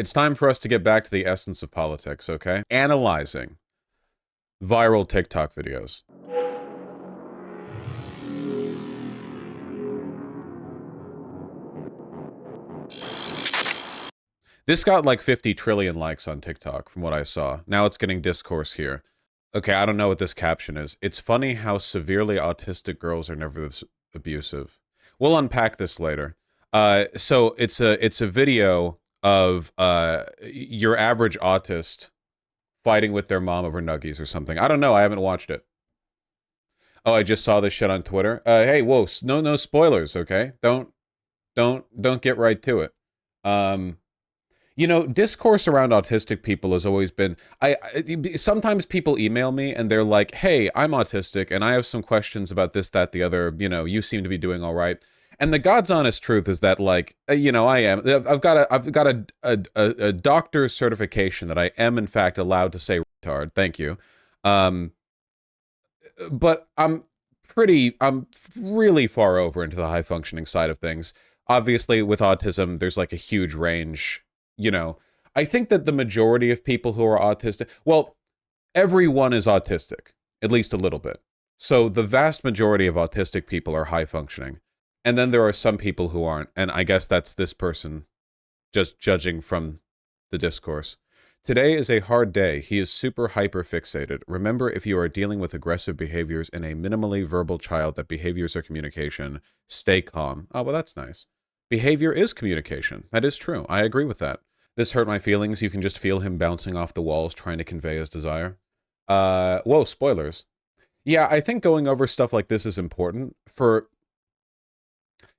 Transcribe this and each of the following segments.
It's time for us to get back to the essence of politics, okay? Analyzing viral TikTok videos. This got like 50 trillion likes on TikTok from what I saw. Now it's getting discourse here. Okay, I don't know what this caption is. It's funny how severely autistic girls are never this abusive. We'll unpack this later. So it's a video of your average autist fighting with their mom over nuggies or something. I don't know. I haven't watched it. Oh, I just saw this shit on Twitter. Hey, whoa, no spoilers, okay? Don't get right to it. You know, discourse around autistic people has always been, sometimes people email me and they're like, hey, I'm autistic and I have some questions about this, that, the other, you know, you seem to be doing all right. And the God's honest truth is that, like, you know, I've got a doctor's certification that I am in fact allowed to say retard. Thank you. But I'm really far over into the high functioning side of things. Obviously with autism, there's like a huge range. You know, I think that the majority of people who are autistic, well, everyone is autistic, at least a little bit. So the vast majority of autistic people are high functioning. And then there are some people who aren't. And I guess that's this person, just judging from the discourse. Today is a hard day. He is super hyper fixated. Remember, if you are dealing with aggressive behaviors in a minimally verbal child, that behaviors are communication. Stay calm. Oh, well, that's nice. Behavior is communication. That is true. I agree with that. This hurt my feelings. You can just feel him bouncing off the walls trying to convey his desire. Whoa, spoilers. Yeah, I think going over stuff like this is important for...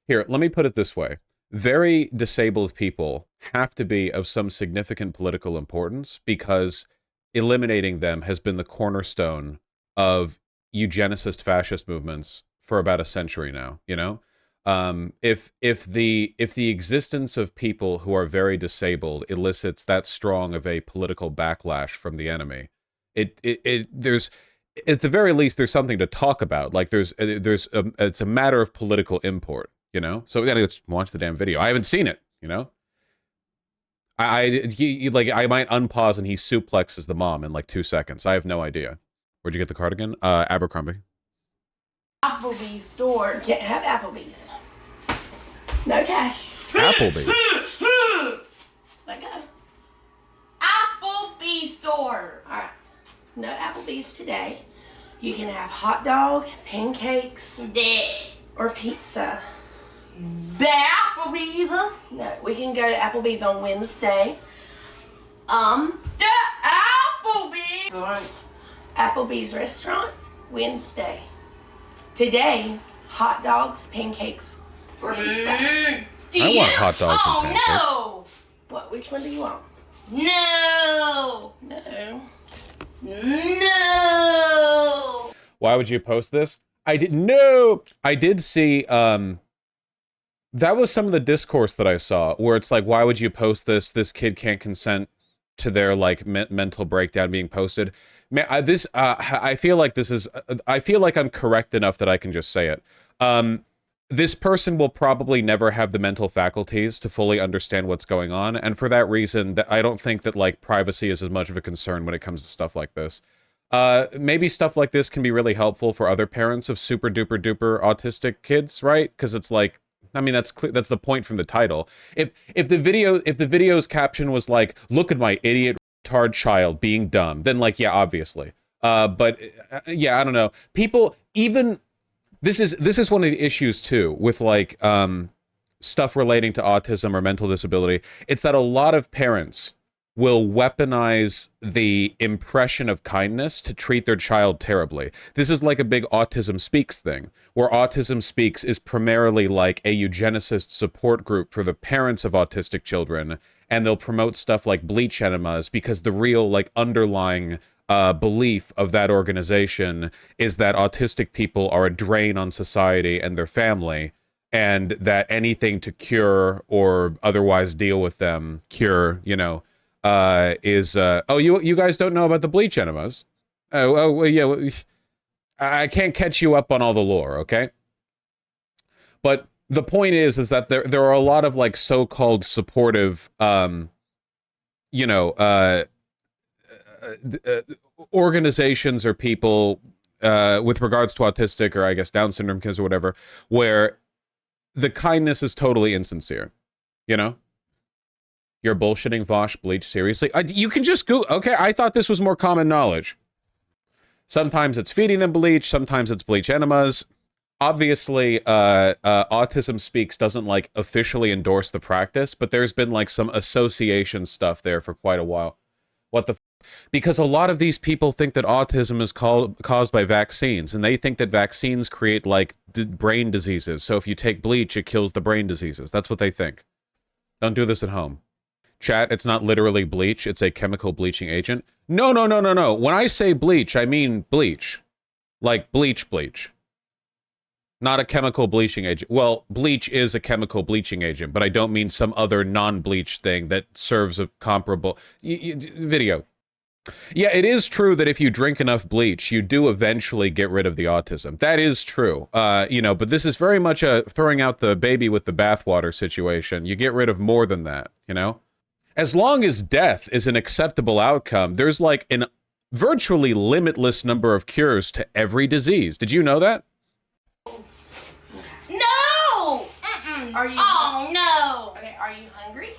Here, let me put it this way. Very disabled people have to be of some significant political importance because eliminating them has been the cornerstone of eugenicist fascist movements for about a century now, you know? If the existence of people who are very disabled elicits that strong of a political backlash from the enemy, there's, at the very least, there's something to talk about. Like it's a matter of political import, you know? So yeah, let's watch the damn video. I haven't seen it, you know? I might unpause and he suplexes the mom in like 2 seconds. I have no idea. Where'd you get the cardigan? Abercrombie. Applebee's store. Can't have Applebee's. No cash. Applebee's. Let go. Applebee's store. Alright. No Applebee's today. You can have hot dog, pancakes, or pizza. The Applebee's. No, we can go to Applebee's on Wednesday. The Applebee's. Applebee's restaurant, Wednesday. Today, hot dogs, pancakes, or pizza. I want hot dogs and pancakes. Oh, What? Which one do you want? no. No. No. Why would you post this? I did see, that was some of the discourse that I saw, where it's like, why would you post this? This kid can't consent to their, like, mental breakdown being posted. Man, I feel like this is, I feel like I'm correct enough that I can just say it. This person will probably never have the mental faculties to fully understand what's going on, and for that reason, I don't think that, like, privacy is as much of a concern when it comes to stuff like this. Maybe stuff like this can be really helpful for other parents of super duper duper autistic kids, right? Because it's like, I mean, that's the point from the title. If the video's caption was like, "Look at my idiot retard child being dumb," then like, yeah, obviously. But yeah, I don't know. People even this is one of the issues too with like stuff relating to autism or mental disability. It's that a lot of parents will weaponize the impression of kindness to treat their child terribly. This is like a big Autism Speaks thing, where Autism Speaks is primarily like a eugenicist support group for the parents of autistic children, and they'll promote stuff like bleach enemas because the real, like, underlying belief of that organization is that autistic people are a drain on society and their family, and that anything to cure or otherwise deal with them, you know, oh, you guys don't know about the bleach enemas? Oh, well, yeah, well, I can't catch you up on all the lore, okay? But the point is that there are a lot of, like, so-called supportive you know, organizations or people with regards to autistic or I guess Down syndrome kids or whatever, where the kindness is totally insincere, you know? You're bullshitting Vaush bleach, seriously? You can just go, okay, I thought this was more common knowledge. Sometimes it's feeding them bleach, sometimes it's bleach enemas. Obviously, Autism Speaks doesn't, like, officially endorse the practice, but there's been, like, some association stuff there for quite a while. What the Because a lot of these people think that autism is caused by vaccines, and they think that vaccines create, like, brain diseases. So if you take bleach, it kills the brain diseases. That's what they think. Don't do this at home. Chat, it's not literally bleach, it's a chemical bleaching agent. No, no, no, no, no. When I say bleach, I mean bleach. Like bleach. Not a chemical bleaching agent. Well, bleach is a chemical bleaching agent, but I don't mean some other non-bleach thing that serves a comparable... video. Yeah, it is true that if you drink enough bleach, you do eventually get rid of the autism. That is true. You know, but this is very much a throwing out the baby with the bathwater situation. You get rid of more than that, you know? As long as death is an acceptable outcome, there's like an virtually limitless number of cures to every disease. Did you know that? No! Are you? Oh, no! Okay, are you hungry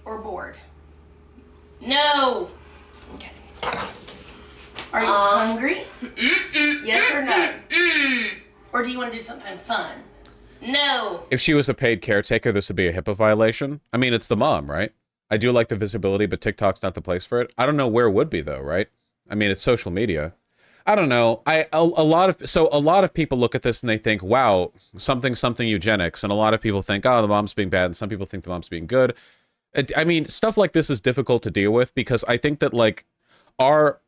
or bored? No! Okay. Are you hungry? Yes or no? Or do you want to do something fun? No! If she was a paid caretaker, this would be a HIPAA violation. I mean, it's the mom, right? I do like the visibility, but TikTok's not the place for it. I don't know where it would be, though, right? I mean, it's social media. I don't know. A lot of people look at this and they think, wow, something eugenics. And a lot of people think, oh, the mom's being bad. And some people think the mom's being good. I mean, stuff like this is difficult to deal with because I think that, like, our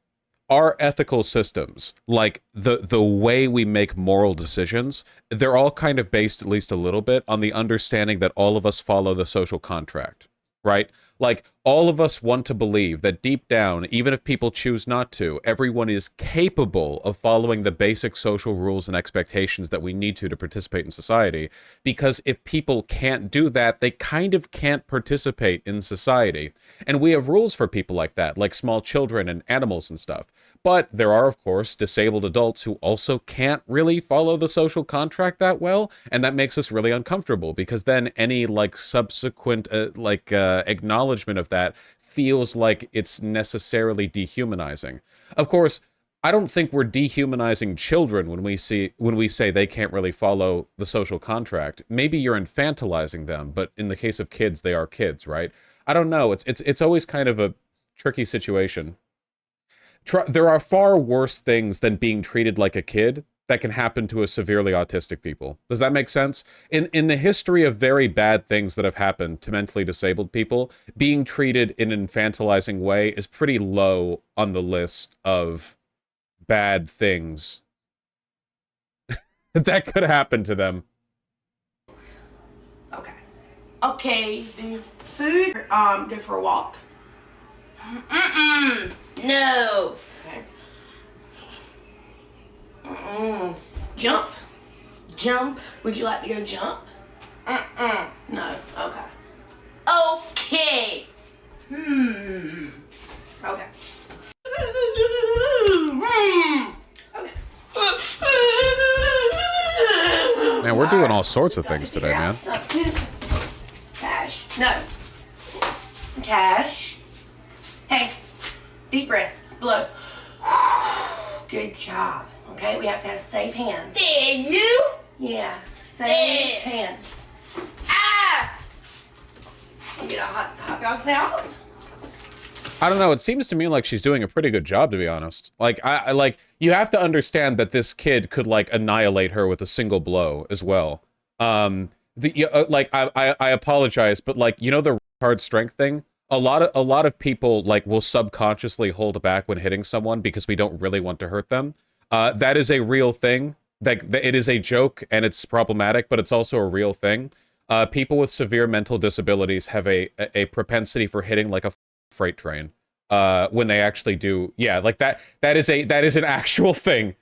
ethical systems, like the way we make moral decisions, they're all kind of based, at least a little bit, on the understanding that all of us follow the social contract, right? Like, all of us want to believe that deep down, even if people choose not to, everyone is capable of following the basic social rules and expectations that we need to participate in society. Because if people can't do that, they kind of can't participate in society. And we have rules for people like that, like small children and animals and stuff. But there are, of course, disabled adults who also can't really follow the social contract that well, and that makes us really uncomfortable, because then any, like, subsequent, acknowledgement of that feels like it's necessarily dehumanizing. Of course, I don't think we're dehumanizing children when we say they can't really follow the social contract. Maybe you're infantilizing them, but in the case of kids, they are kids, right? I don't know. It's always kind of a tricky situation. There are far worse things than being treated like a kid that can happen to a severely autistic people. Does that make sense? In the history of very bad things that have happened to mentally disabled people, being treated in an infantilizing way is pretty low on the list of bad things that could happen to them. Okay. Okay, dude. Food, go for a walk. No. Okay. Jump. Jump. Would you like to go jump? No. Okay. Okay. Okay. Okay. Man, we're doing all sorts of things today, man. Cash. No. Cash. Hey. Deep breath. Blow. Good job. Okay, we have to have safe hands. Did you? Yeah. Safe Yeah. hands. Ah! You get a hot dog salad? I don't know. It seems to me like she's doing a pretty good job, to be honest. Like, I like, you have to understand that this kid could, like, annihilate her with a single blow as well. I apologize, but, like, you know the hard strength thing? A lot of people, like, will subconsciously hold back when hitting someone because we don't really want to hurt them. That is a real thing. It is a joke and it's problematic, but it's also a real thing. People with severe mental disabilities have a propensity for hitting like a freight train when they actually do. Yeah, like that is an actual thing.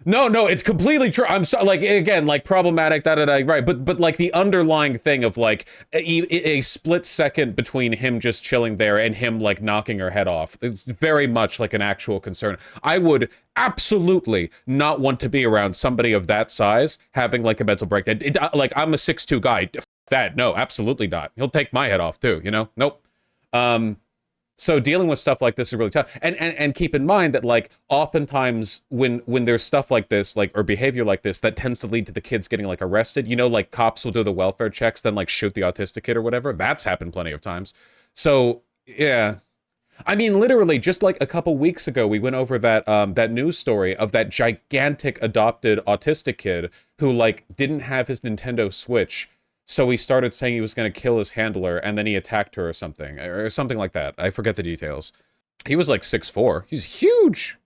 No, it's completely true. I'm sorry, like, again, like, problematic, right, but like, the underlying thing of, like, a split second between him just chilling there and him, like, knocking her head off, it's very much, like, an actual concern. I would absolutely not want to be around somebody of that size having, like, a mental breakdown. Like, I'm a 6'2" guy. That, no, absolutely not. He'll take my head off, too, you know? Nope. So dealing with stuff like this is really tough. And keep in mind that, like, oftentimes when there's stuff like this, like, or behavior like this, that tends to lead to the kids getting, like, arrested. You know, like, cops will do the welfare checks, then, like, shoot the autistic kid or whatever. That's happened plenty of times. So, yeah. I mean, literally, just, like, a couple weeks ago, we went over that news story of that gigantic adopted autistic kid who, like, didn't have his Nintendo Switch. So he started saying he was going to kill his handler, and then he attacked her or something like that. I forget the details. He was like 6'4". He's huge.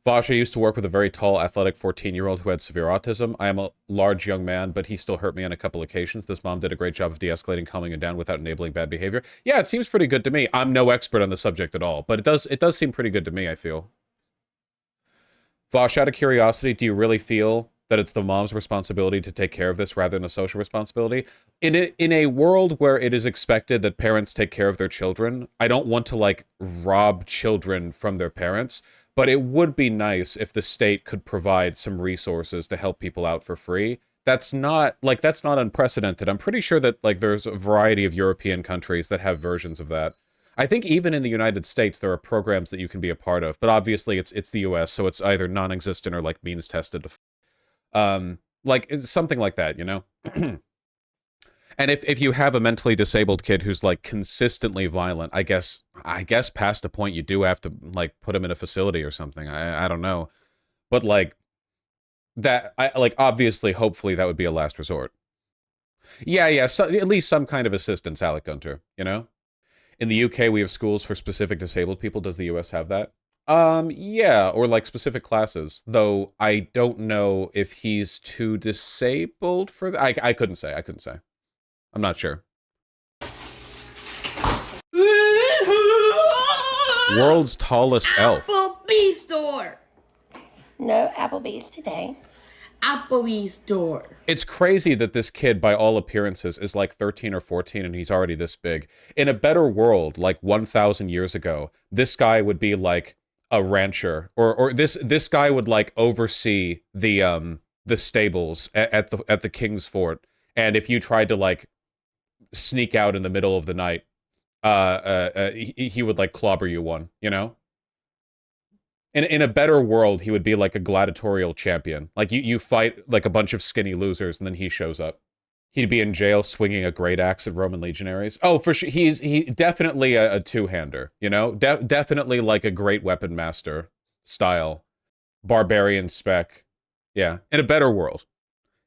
Vaush, I used to work with a very tall, athletic 14-year-old who had severe autism. I am a large young man, but he still hurt me on a couple occasions. This mom did a great job of de-escalating, calming him down without enabling bad behavior. Yeah, it seems pretty good to me. I'm no expert on the subject at all, but it does seem pretty good to me, I feel. Vaush, out of curiosity, do you really feel that it's the mom's responsibility to take care of this rather than a social responsibility? In a world where it is expected that parents take care of their children, I don't want to, like, rob children from their parents, but it would be nice if the state could provide some resources to help people out for free. That's not unprecedented. I'm pretty sure that, like, there's a variety of European countries that have versions of that. I think even in the United States, there are programs that you can be a part of, but obviously it's the US, so it's either non-existent or, like, means tested. Like, it's something like that, you know? And if you have a mentally disabled kid who's, like, consistently violent, I guess past a point you do have to, like, put him in a facility or something. I don't know. But, like, obviously, hopefully that would be a last resort. Yeah, so, at least some kind of assistance, Alec Gunter, you know? In the UK, we have schools for specific disabled people. Does the US have that? Yeah, or, like, specific classes, though I don't know if he's too disabled for that. I couldn't say. I'm not sure. World's tallest elf. Applebee's store. No Applebee's today. Applebee's store. It's crazy that this kid, by all appearances, is like 13 or 14 and he's already this big. In a better world, like 1,000 years ago, this guy would be like a rancher, or this guy would, like, oversee the stables at the king's fort. And if you tried to, like, sneak out in the middle of the night, he would, like, clobber you one, you know? In a better world, he would be like a gladiatorial champion. Like, you fight, like, a bunch of skinny losers, and then he shows up. He'd be in jail swinging a great axe at Roman legionaries. Oh, for sure. He definitely a two-hander, you know? Definitely, like, a great weapon master style. Barbarian spec. Yeah, in a better world.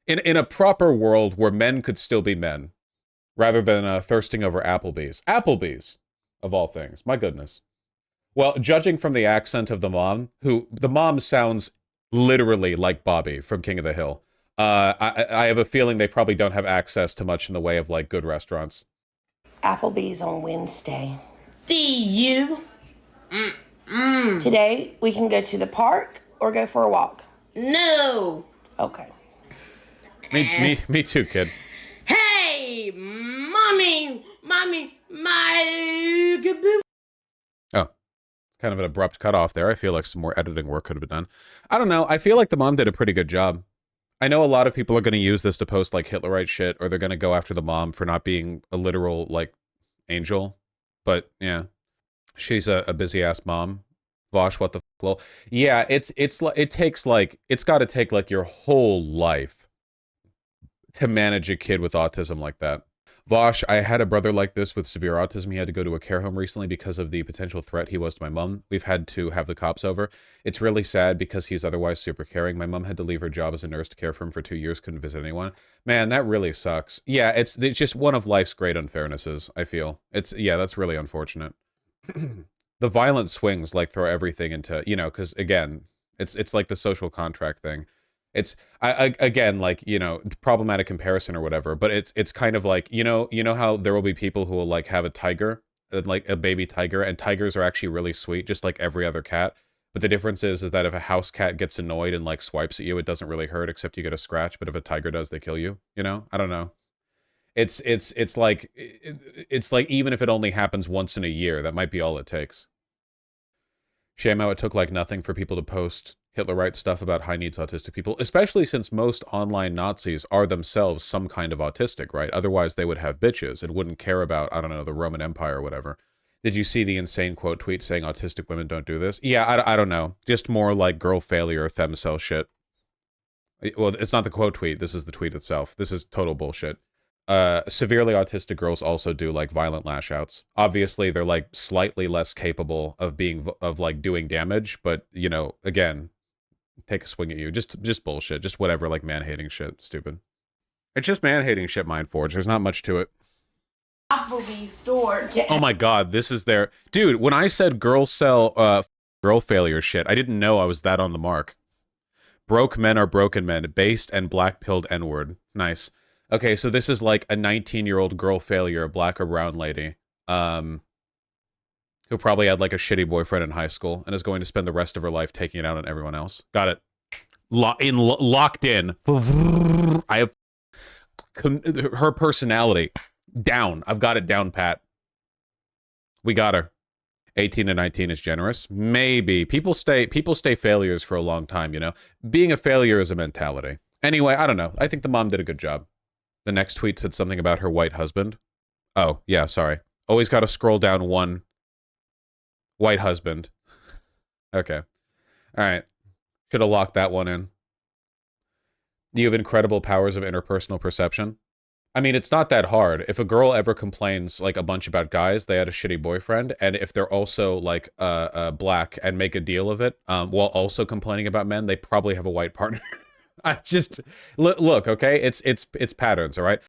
In a proper world where men could still be men, rather than thirsting over Applebee's. Applebee's, of all things. My goodness. Well, judging from the accent of the mom sounds literally like Bobby from King of the Hill. I have a feeling they probably don't have access to much in the way of, like, good restaurants. Applebee's on Wednesday. D-U. Today, we can go to the park or go for a walk. No. Okay. Me too, kid. Hey, mommy, my... Oh, kind of an abrupt cutoff there. I feel like some more editing work could have been done. I don't know. I feel like the mom did a pretty good job. I know a lot of people are going to use this to post, like, Hitlerite shit, or they're going to go after the mom for not being a literal, like, angel. But, yeah. She's a busy-ass mom. Vaush, what the fuck, lol. Yeah, it takes, like, it's got to take, like, your whole life to manage a kid with autism like that. Vaush, I had a brother like this with severe autism. He had to go to a care home recently because of the potential threat he was to my mom. We've had to have the cops over. It's really sad because he's otherwise super caring. My mom had to leave her job as a nurse to care for him for 2 years, couldn't visit anyone. Man, that really sucks. Yeah, it's just one of life's great unfairnesses, I feel. Yeah, that's really unfortunate. The violent swings, like, throw everything into, you know, because, again, it's like the social contract thing. It's again, like, you know, problematic comparison or whatever, but it's kind of like, you know how there will be people who will, like, have a tiger, like a baby tiger, and tigers are actually really sweet, just like every other cat. But the difference is that if a house cat gets annoyed and like swipes at you, it doesn't really hurt except you get a scratch. But if a tiger does, they kill you. You know, I don't know. It's like even if it only happens once in a year, that might be all it takes. Shame how it took like nothing for people to post Hitler-right stuff about high-needs autistic people, especially since most online Nazis are themselves some kind of autistic, right? Otherwise, they would have bitches and wouldn't care about, I don't know, the Roman Empire or whatever. Did you see the insane quote tweet saying autistic women don't do this? Yeah, I don't know. Just more like girl failure, femcel shit. Well, it's not the quote tweet. This is the tweet itself. This is total bullshit. Severely autistic girls also do like violent lash outs. Obviously, they're like slightly less capable of like doing damage, but you know, again, take a swing at you. Just bullshit. Just whatever, like man-hating shit. Stupid. It's just man-hating shit, Mindforge. There's not much to it. Applebee's door. Oh my god, this is their... Dude, when I said girl failure shit, I didn't know I was that on the mark. Broke men are broken men. Based and black-pilled N-word. Nice. Okay, so this is like a 19-year-old girl failure, a black or brown lady, who probably had like a shitty boyfriend in high school and is going to spend the rest of her life taking it out on everyone else. Got it. Locked in. I have her personality down. I've got it down pat. We got her. 18 to 19 is generous. Maybe. People stay failures for a long time, you know? Being a failure is a mentality. Anyway, I don't know. I think the mom did a good job. The next tweet said something about her white husband. Oh, yeah, sorry. Always got to scroll down one. White husband. Okay. All right. Should have locked that one in. You have incredible powers of interpersonal perception. I mean, it's not that hard. If a girl ever complains like a bunch about guys, they had a shitty boyfriend, and if they're also like black and make a deal of it, while also complaining about men, they probably have a white partner. I just look, okay? It's patterns, all right?